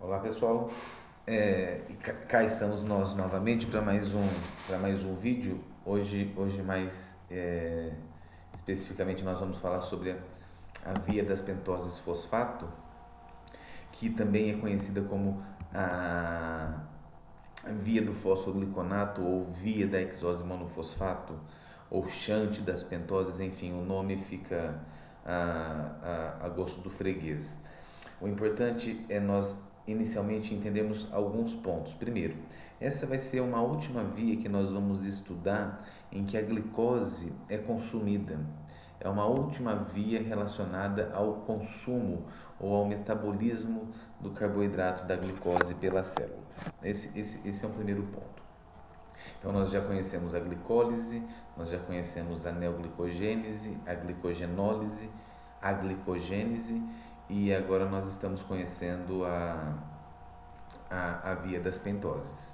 Olá pessoal, cá estamos nós novamente para mais um vídeo. Hoje mais especificamente nós vamos falar sobre a via das pentoses fosfato, que também é conhecida como a via do fosfogliconato ou via da hexose monofosfato ou shunt das pentoses, enfim, o nome fica a gosto do freguês. O importante é nós inicialmente entendermos alguns pontos. Primeiro, essa vai ser uma última via que nós vamos estudar em que a glicose é consumida. É uma última via relacionada ao consumo ou ao metabolismo do carboidrato da glicose pelas células. Esse é um primeiro ponto. Então, nós já conhecemos a glicólise, nós já conhecemos a neoglicogênese, a glicogenólise, a glicogênese e agora nós estamos conhecendo a via das pentoses.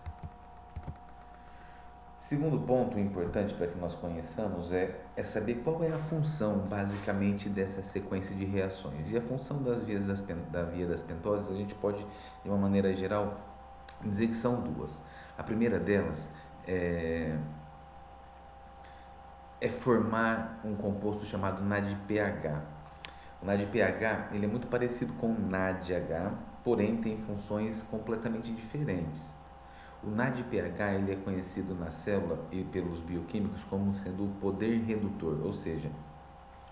Segundo ponto importante para que nós conheçamos é saber qual é a função basicamente dessa sequência de reações. E a função da via das pentoses, a gente pode, de uma maneira geral, dizer que são duas. A primeira delas é formar um composto chamado NADPH. O NADPH ele é muito parecido com o NADH, porém tem funções completamente diferentes. O NADPH ele é conhecido na célula e pelos bioquímicos como sendo o poder redutor, ou seja,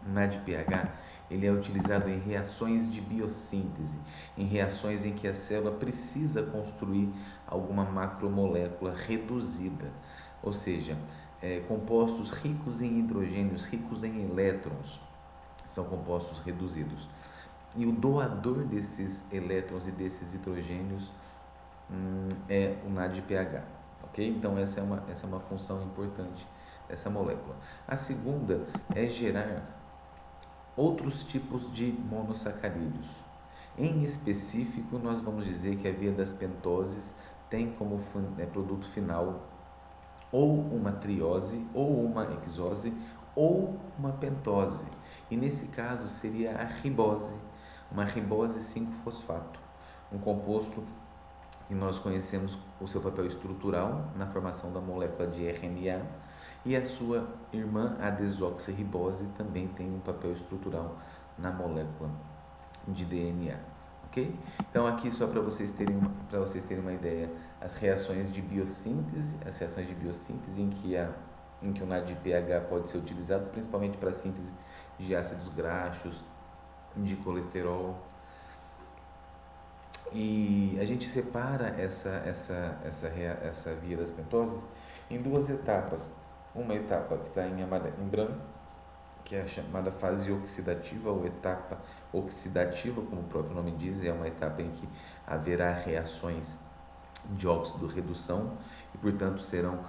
o NADPH ele é utilizado em reações de biossíntese, em reações em que a célula precisa construir alguma macromolécula reduzida, ou seja, compostos ricos em hidrogênios, ricos em elétrons, são compostos reduzidos. E o doador desses elétrons e desses hidrogênios é o NADPH, ok? Então essa é uma função importante dessa molécula. A segunda é gerar outros tipos de monossacarídeos. Em específico, nós vamos dizer que a via das pentoses tem como produto final ou uma triose, ou uma hexose, ou uma pentose. E nesse caso seria a ribose, uma ribose 5-fosfato, um composto que nós conhecemos o seu papel estrutural na formação da molécula de RNA, e a sua irmã, a desoxirribose, também tem um papel estrutural na molécula de DNA. Ok? Então aqui só para vocês terem uma ideia, as reações de biossíntese em que o NADPH pode ser utilizado principalmente para a síntese de ácidos graxos, de colesterol. E a gente separa essa via das pentoses em duas etapas. Uma etapa que está em branco, que é a chamada fase oxidativa ou etapa oxidativa, como o próprio nome diz, é uma etapa em que haverá reações de óxido-redução e, portanto, serão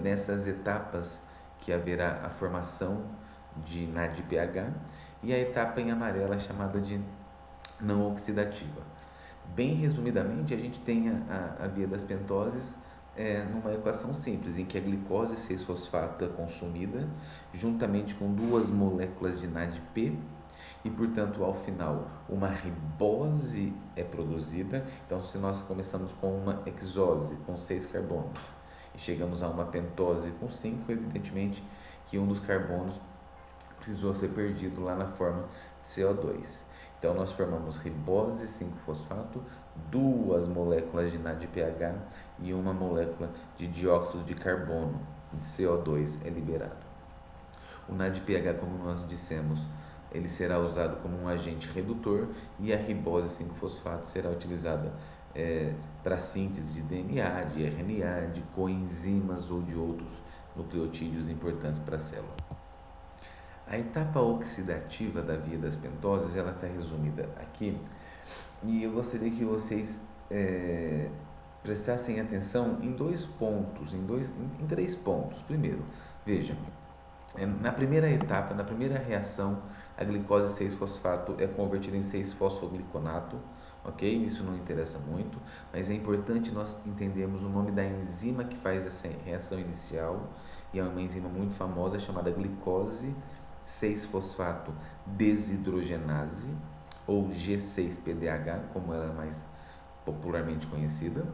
nessas etapas que haverá a formação de NADPH, e a etapa em amarela chamada de não oxidativa. Bem resumidamente, a gente tem a via das pentoses numa equação simples, em que a glicose 6-fosfato é consumida juntamente com duas moléculas de NADP e, portanto, ao final, uma ribose é produzida. Então, se nós começamos com uma hexose com 6 carbonos e chegamos a uma pentose com 5, evidentemente que um dos carbonos precisou ser perdido lá na forma de CO2. Então, nós formamos ribose 5-fosfato, duas moléculas de NADPH e uma molécula de dióxido de carbono, de CO2, é liberado. O NADPH, como nós dissemos, ele será usado como um agente redutor, e a ribose 5-fosfato será utilizada para síntese de DNA, de RNA, de coenzimas ou de outros nucleotídeos importantes para a célula. A etapa oxidativa da via das pentoses, ela está resumida aqui, e eu gostaria que vocês prestassem atenção em três pontos. Primeiro, vejam, na primeira etapa, na primeira reação, a glicose 6-fosfato é convertida em 6-fosfogliconato, ok? Isso não interessa muito, mas é importante nós entendermos o nome da enzima que faz essa reação inicial, e é uma enzima muito famosa chamada glicose 6-fosfato desidrogenase, ou G6-PDH, como ela é mais popularmente conhecida.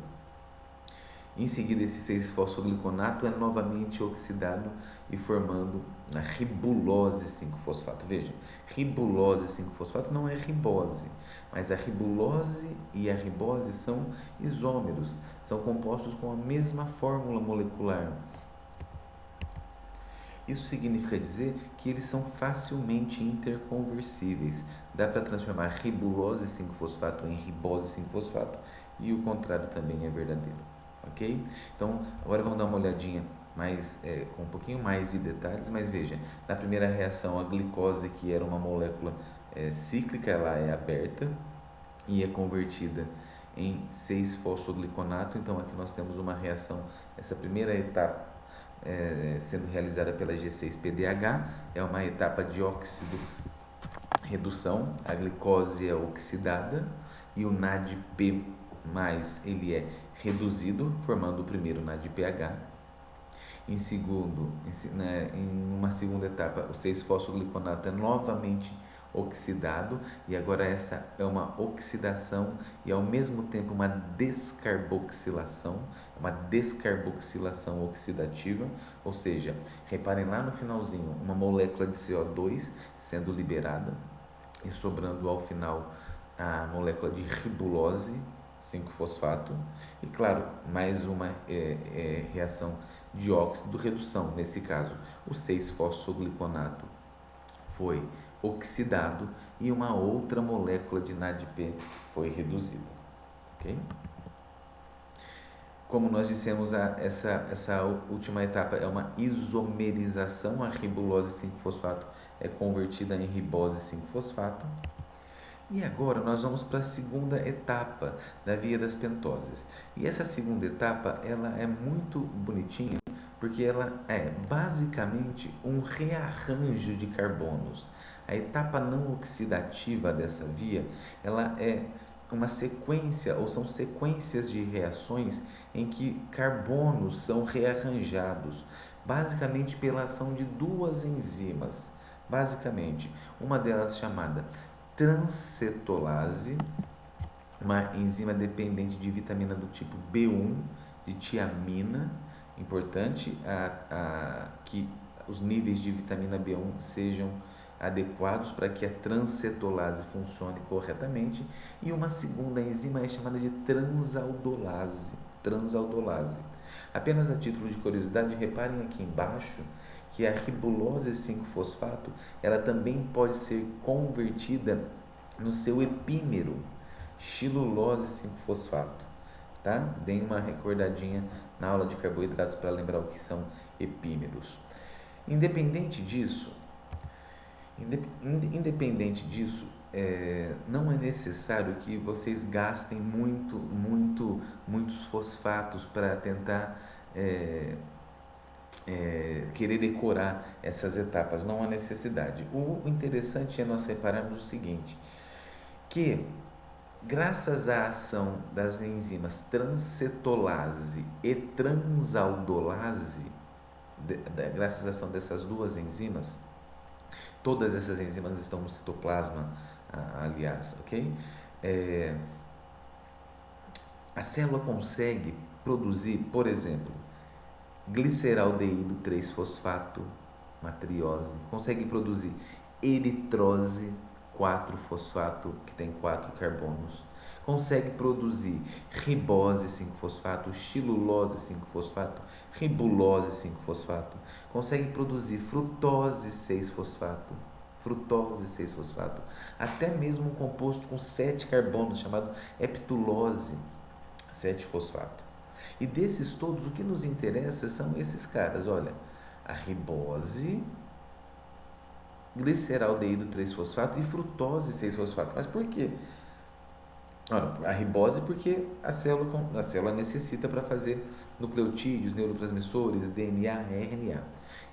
Em seguida, esse 6-fosfogliconato é novamente oxidado e formando a ribulose 5-fosfato. Veja, ribulose 5-fosfato não é ribose, mas a ribulose e a ribose são isômeros, são compostos com a mesma fórmula molecular. Isso significa dizer que eles são facilmente interconversíveis. Dá para transformar ribulose 5-fosfato em ribose 5-fosfato e o contrário também é verdadeiro. Ok? Então, agora vamos dar uma olhadinha com um pouquinho mais de detalhes, mas veja, na primeira reação a glicose, que era uma molécula cíclica, ela é aberta e é convertida em 6-fosfogliconato. Então aqui nós temos uma reação, essa primeira etapa sendo realizada pela G6-PDH, é uma etapa de óxido-redução, a glicose é oxidada e o NADP+, ele é reduzido, formando o primeiro NADPH. Em uma segunda etapa, o 6-fosfogliconato é novamente oxidado, e agora essa é uma oxidação e ao mesmo tempo uma descarboxilação oxidativa, ou seja, reparem lá no finalzinho, uma molécula de CO2 sendo liberada e sobrando ao final a molécula de ribulose 5-fosfato e, claro, mais uma reação de óxido-redução. Nesse caso, o 6-fosfogliconato foi oxidado e uma outra molécula de NADP foi reduzida. Ok? Como nós dissemos, essa última etapa é uma isomerização, a ribulose 5-fosfato é convertida em ribose 5-fosfato. E agora nós vamos para a segunda etapa da via das pentoses. E essa segunda etapa, ela é muito bonitinha, porque ela é basicamente um rearranjo de carbonos. A etapa não oxidativa dessa via, ela é uma sequência, ou são sequências de reações em que carbonos são rearranjados, basicamente pela ação de duas enzimas. Basicamente, uma delas chamada transcetolase, uma enzima dependente de vitamina do tipo B1, de tiamina. Importante que os níveis de vitamina B1 sejam adequados para que a transcetolase funcione corretamente. E uma segunda enzima é chamada de transaldolase. Apenas a título de curiosidade, reparem aqui embaixo que a ribulose 5-fosfato, ela também pode ser convertida no seu epímero, xilulose 5-fosfato, tá? Deem uma recordadinha na aula de carboidratos para lembrar o que são epímeros. Independente disso, não é necessário que vocês gastem muitos fosfatos para tentar querer decorar essas etapas, não há necessidade. O interessante é nós repararmos o seguinte, que graças à ação das enzimas transcetolase e transaldolase, graças à ação dessas duas enzimas, todas essas enzimas estão no citoplasma, aliás, ok? A célula consegue produzir, por exemplo, gliceraldeído 3-fosfato, matriose, consegue produzir eritrose 4-fosfato, que tem 4 carbonos, consegue produzir ribose 5-fosfato, xilulose 5-fosfato, ribulose 5-fosfato, consegue produzir frutose 6-fosfato, até mesmo um composto com 7 carbonos chamado heptulose 7-fosfato. E desses todos, o que nos interessa são esses caras, olha, a ribose, gliceraldeído 3-fosfato e frutose 6-fosfato. Mas por quê? Ora, a ribose porque a célula necessita para fazer nucleotídeos, neurotransmissores, DNA, RNA.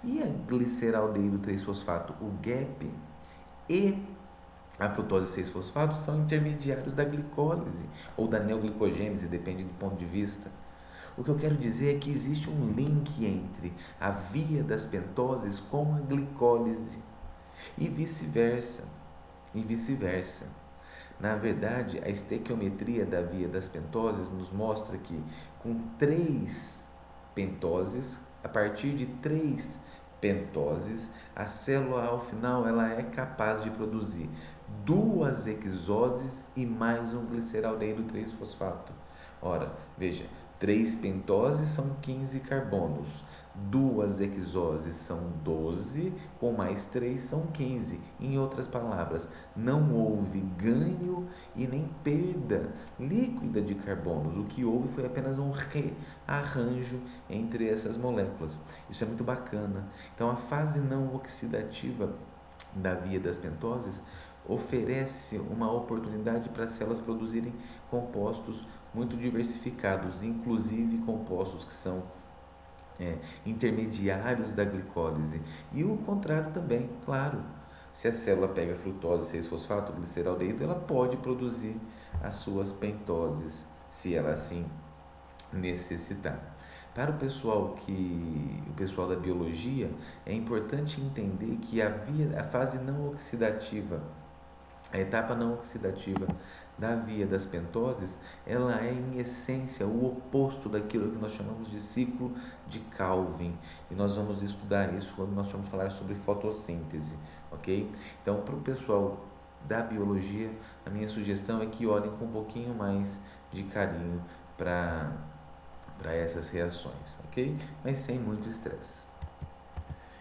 E a gliceraldeído 3-fosfato, o GAP, e a frutose 6-fosfato são intermediários da glicólise ou da neoglicogênese, depende do ponto de vista. O que eu quero dizer é que existe um link entre a via das pentoses com a glicólise e vice-versa. Na verdade, a estequiometria da via das pentoses nos mostra que com 3 pentoses, a partir de 3 pentoses, a célula ao final ela é capaz de produzir 2 hexoses e mais um gliceraldeído 3-fosfato. Ora, veja, 3 pentoses são 15 carbonos, 2 hexoses são 12, com mais 3 são 15. Em outras palavras, não houve ganho e nem perda líquida de carbonos. O que houve foi apenas um rearranjo entre essas moléculas. Isso é muito bacana. Então, a fase não oxidativa da via das pentoses oferece uma oportunidade para as células produzirem compostos muito diversificados, inclusive compostos que são intermediários da glicólise. E o contrário também, claro. Se a célula pega frutose 6-fosfato, gliceraldeído, ela pode produzir as suas pentoses, se ela assim necessitar. Para o pessoal da biologia, é importante entender que a fase não oxidativa, a etapa não oxidativa da via das pentoses, ela é em essência o oposto daquilo que nós chamamos de ciclo de Calvin. E nós vamos estudar isso quando nós vamos falar sobre fotossíntese, ok? Então, para o pessoal da biologia, a minha sugestão é que olhem com um pouquinho mais de carinho para essas reações, ok? Mas sem muito estresse.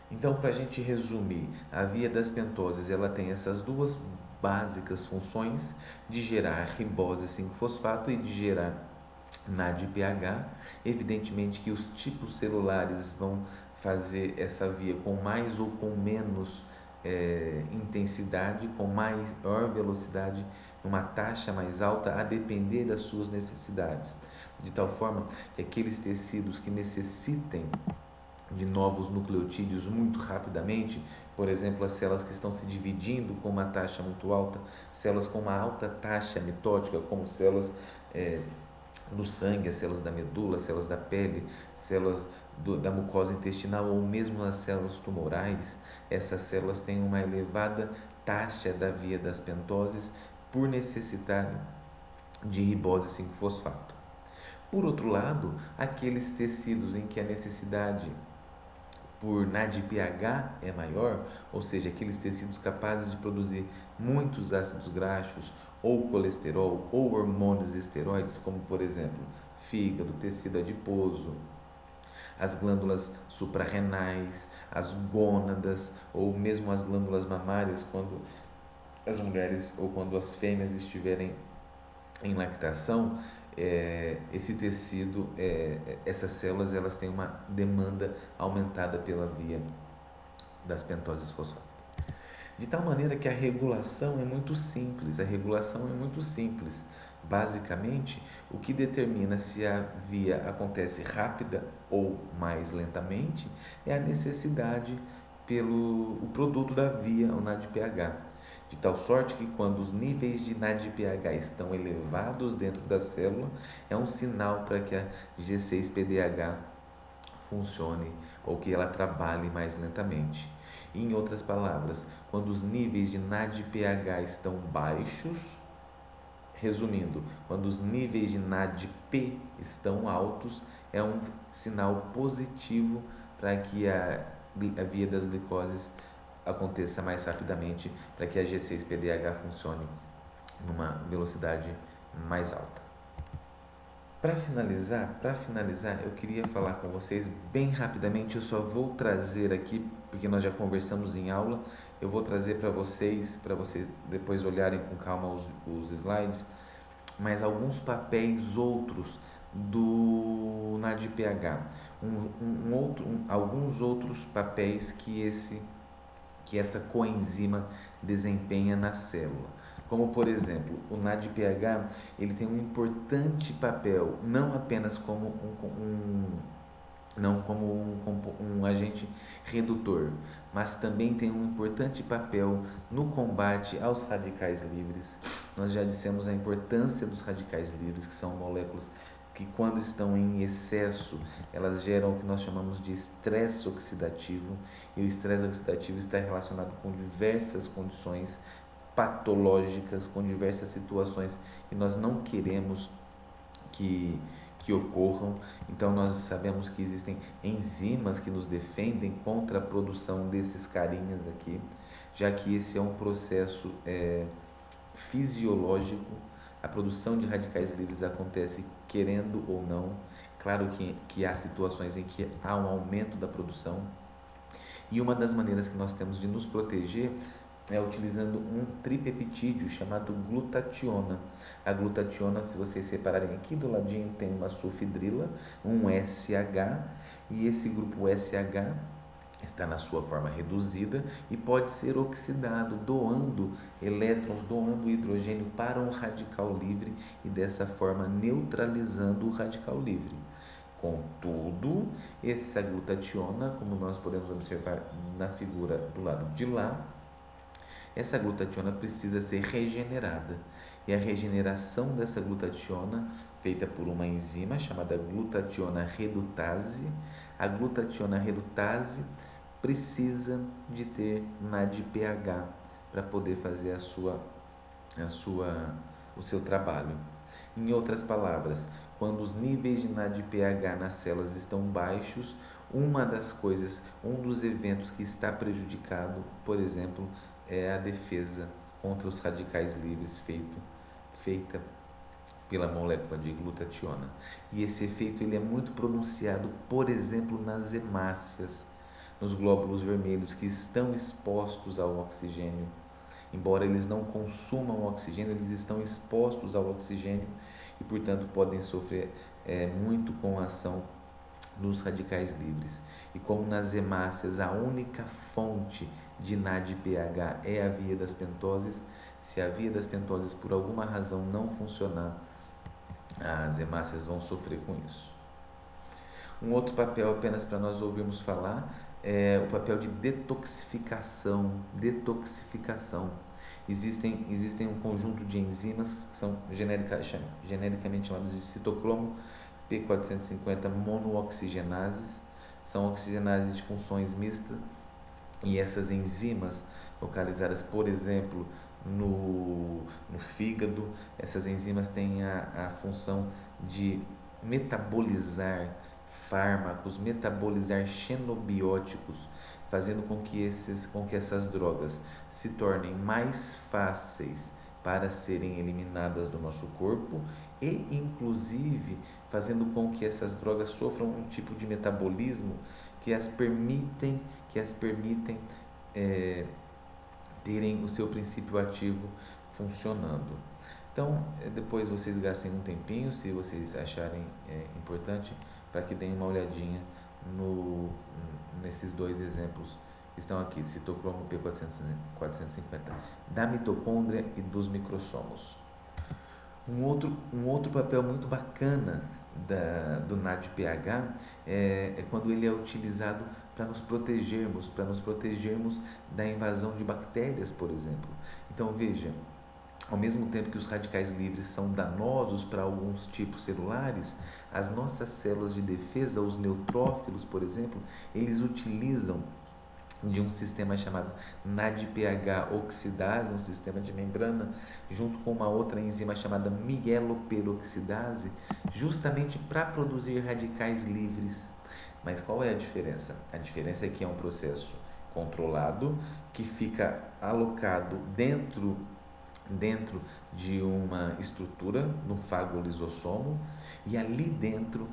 Então, para a gente resumir, a via das pentoses ela tem essas duas básicas funções de gerar ribose 5-fosfato e de gerar NADPH. Evidentemente que os tipos celulares vão fazer essa via com mais ou com menos intensidade, com maior velocidade, numa taxa mais alta, a depender das suas necessidades, de tal forma que aqueles tecidos que necessitem de novos nucleotídeos muito rapidamente, por exemplo, as células que estão se dividindo com uma taxa muito alta, células com uma alta taxa mitótica, como células do sangue, as células da medula, as células da pele, células da mucosa intestinal ou mesmo as células tumorais, essas células têm uma elevada taxa da via das pentoses por necessitarem de ribose 5-fosfato. Por outro lado, aqueles tecidos em que a necessidade por NADPH é maior, ou seja, aqueles tecidos capazes de produzir muitos ácidos graxos ou colesterol ou hormônios esteroides, como por exemplo, fígado, tecido adiposo, as glândulas suprarrenais, as gônadas ou mesmo as glândulas mamárias, quando as mulheres ou quando as fêmeas estiverem em lactação, esse tecido, essas células, elas têm uma demanda aumentada pela via das pentoses fosfato. De tal maneira que a regulação é muito simples. Basicamente, o que determina se a via acontece rápida ou mais lentamente é a necessidade pelo o produto da via, o NADPH. De tal sorte que quando os níveis de NADPH estão elevados dentro da célula, é um sinal para que a G6-PDH funcione ou que ela trabalhe mais lentamente. Em outras palavras, quando os níveis de NADPH estão baixos, resumindo, quando os níveis de NADP estão altos, é um sinal positivo para que a via das glicoses aconteça mais rapidamente, para que a G6-PDH funcione numa velocidade mais alta. Para finalizar, eu queria falar com vocês bem rapidamente. Eu só vou trazer aqui, porque nós já conversamos em aula, eu vou trazer para vocês depois olharem com calma os slides, mas alguns papéis outros do NADPH, alguns outros papéis que essa coenzima desempenha na célula. Como, por exemplo, o NADPH, ele tem um importante papel, não apenas como um agente redutor, mas também tem um importante papel no combate aos radicais livres. Nós já dissemos a importância dos radicais livres, que são moléculas que, quando estão em excesso, elas geram o que nós chamamos de estresse oxidativo, e o estresse oxidativo está relacionado com diversas condições patológicas, com diversas situações que nós não queremos que, que ocorram. Então, nós sabemos que existem enzimas que nos defendem contra a produção desses carinhas aqui, já que esse é um processo fisiológico. A produção de radicais livres acontece querendo ou não. Claro que há situações em que há um aumento da produção, e uma das maneiras que nós temos de nos proteger é utilizando um tripeptídeo chamado glutationa. A glutationa, se vocês separarem aqui do ladinho, tem uma sulfidrila, um SH, e esse grupo SH está na sua forma reduzida e pode ser oxidado, doando elétrons, doando hidrogênio para um radical livre e dessa forma neutralizando o radical livre. Contudo, essa glutationa, como nós podemos observar na figura do lado de lá, essa glutationa precisa ser regenerada. E a regeneração dessa glutationa, feita por uma enzima chamada glutationa redutase, a glutationa redutase precisa de ter NADPH para poder fazer o seu trabalho. Em outras palavras, quando os níveis de NADPH nas células estão baixos, um dos eventos que está prejudicado, por exemplo, é a defesa contra os radicais livres feita pela molécula de glutationa. E esse efeito ele é muito pronunciado, por exemplo, nas hemácias, nos glóbulos vermelhos que estão expostos ao oxigênio. Embora eles não consumam oxigênio, eles estão expostos ao oxigênio e, portanto, podem sofrer muito com a ação dos radicais livres. E como nas hemácias a única fonte de NADPH é a via das pentoses, se a via das pentoses por alguma razão não funcionar, as hemácias vão sofrer com isso. Um outro papel, apenas para nós ouvirmos falar, é o papel de detoxificação. Existem um conjunto de enzimas que são genericamente chamadas de citocromo P450 monooxigenases. São oxigenases de funções mistas, e essas enzimas localizadas, por exemplo, no fígado, essas enzimas têm a função de metabolizar fármacos, metabolizar xenobióticos, fazendo com que essas drogas se tornem mais fáceis para serem eliminadas do nosso corpo e, inclusive, fazendo com que essas drogas sofram um tipo de metabolismo que as permitem terem o seu princípio ativo funcionando. Então, depois vocês gastem um tempinho, se vocês acharem importante, para que deem uma olhadinha nesses dois exemplos que estão aqui, citocromo P450, da mitocôndria e dos microssomos. Um outro papel muito bacana do NADPH é quando ele é utilizado para nos protegermos da invasão de bactérias, por exemplo. Então, veja, ao mesmo tempo que os radicais livres são danosos para alguns tipos celulares, as nossas células de defesa, os neutrófilos, por exemplo, eles utilizam de um sistema chamado NADPH oxidase, um sistema de membrana, junto com uma outra enzima chamada migueloperoxidase, justamente para produzir radicais livres. Mas qual é a diferença? A diferença é que é um processo controlado, que fica alocado dentro de uma estrutura, no fagolisossomo, e ali dentro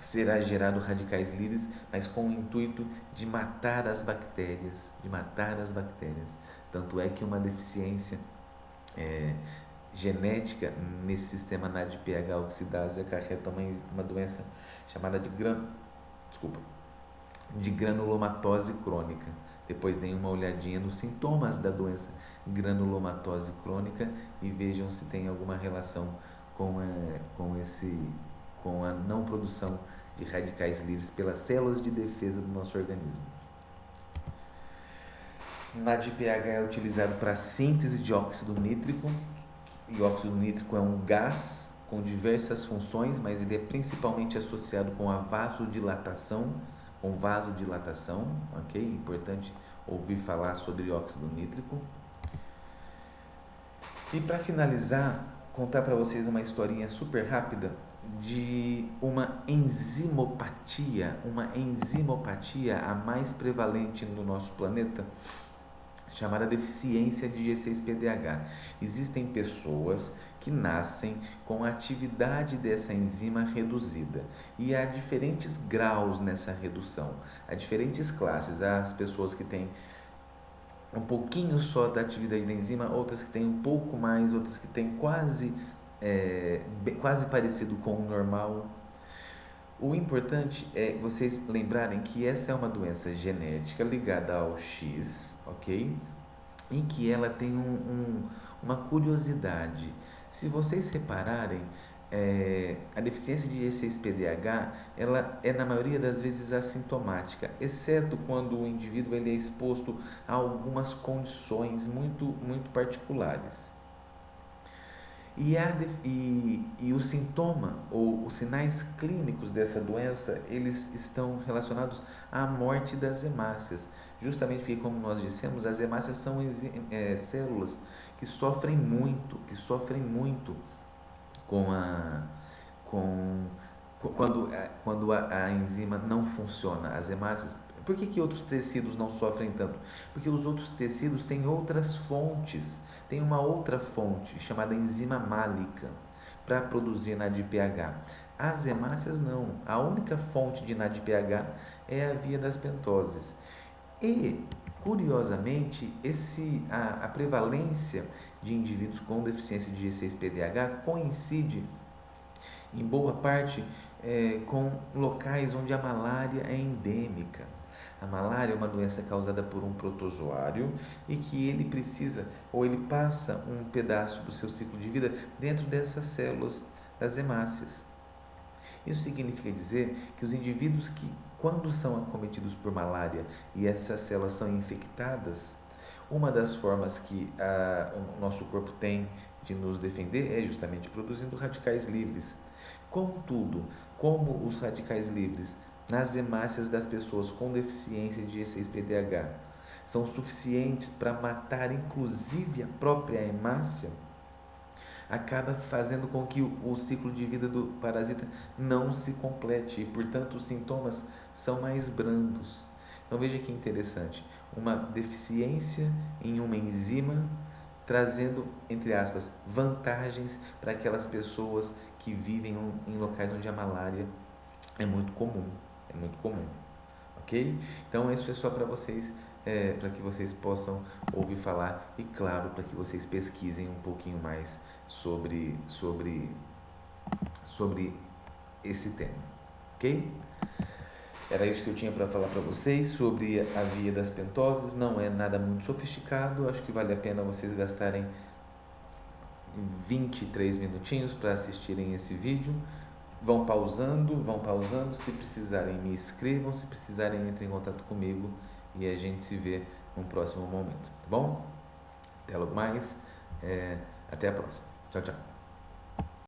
será gerado radicais livres, mas com o intuito de matar as bactérias, Tanto é que uma deficiência genética nesse sistema NADPH oxidase acarreta uma doença chamada de granulomatose crônica. Depois deem uma olhadinha nos sintomas da doença granulomatose crônica e vejam se tem alguma relação com a não produção de radicais livres pelas células de defesa do nosso organismo. NADPH é utilizado para a síntese de óxido nítrico, e o óxido nítrico é um gás com diversas funções, mas ele é principalmente associado com a vasodilatação, ok? Importante ouvir falar sobre óxido nítrico. E para finalizar, contar para vocês uma historinha super rápida de uma enzimopatia a mais prevalente no nosso planeta, chamada deficiência de G6-PDH. Existem pessoas que nascem com a atividade dessa enzima reduzida e há diferentes graus nessa redução, há diferentes classes, há as pessoas que têm um pouquinho só da atividade da enzima, outras que têm um pouco mais, outras que têm quase parecido com o normal. O importante é vocês lembrarem que essa é uma doença genética ligada ao X, ok? Em que ela tem uma curiosidade. Se vocês repararem, a deficiência de G6-PDH, ela é na maioria das vezes assintomática, exceto quando o indivíduo ele é exposto a algumas condições muito particulares. E o sintoma ou os sinais clínicos dessa doença, eles estão relacionados à morte das hemácias, justamente porque, como nós dissemos, as hemácias são células que sofrem muito com a com quando a enzima não funciona, as hemácias. Por que outros tecidos não sofrem tanto? Porque os outros tecidos têm outras fontes, tem uma outra fonte chamada enzima málica para produzir NADPH. As hemácias não, a única fonte de NADPH é a via das pentoses. E, curiosamente, a prevalência de indivíduos com deficiência de G6-PDH coincide em boa parte com locais onde a malária é endêmica. A malária é uma doença causada por um protozoário e que ele precisa, ou ele passa um pedaço do seu ciclo de vida dentro dessas células das hemácias. Isso significa dizer que os indivíduos que, quando são acometidos por malária e essas células são infectadas, uma das formas que o nosso corpo tem de nos defender é justamente produzindo radicais livres. Contudo, como os radicais livres nas hemácias das pessoas com deficiência de G6-PDH são suficientes para matar inclusive a própria hemácia, acaba fazendo com que o ciclo de vida do parasita não se complete e, portanto, os sintomas são mais brandos. Então veja que interessante, uma deficiência em uma enzima trazendo, entre aspas, vantagens para aquelas pessoas que vivem em locais onde a malária é muito comum, ok? Então isso é só para vocês, para que vocês possam ouvir falar e, claro, para que vocês pesquisem um pouquinho mais sobre esse tema, ok? Era isso que eu tinha para falar para vocês sobre a via das pentoses. Não é nada muito sofisticado, acho que vale a pena vocês gastarem 23 minutinhos para assistirem esse vídeo. Vão pausando, se precisarem me escrevam, se precisarem entrem em contato comigo e a gente se vê num próximo momento, tá bom? Até logo mais, até a próxima, tchau, tchau.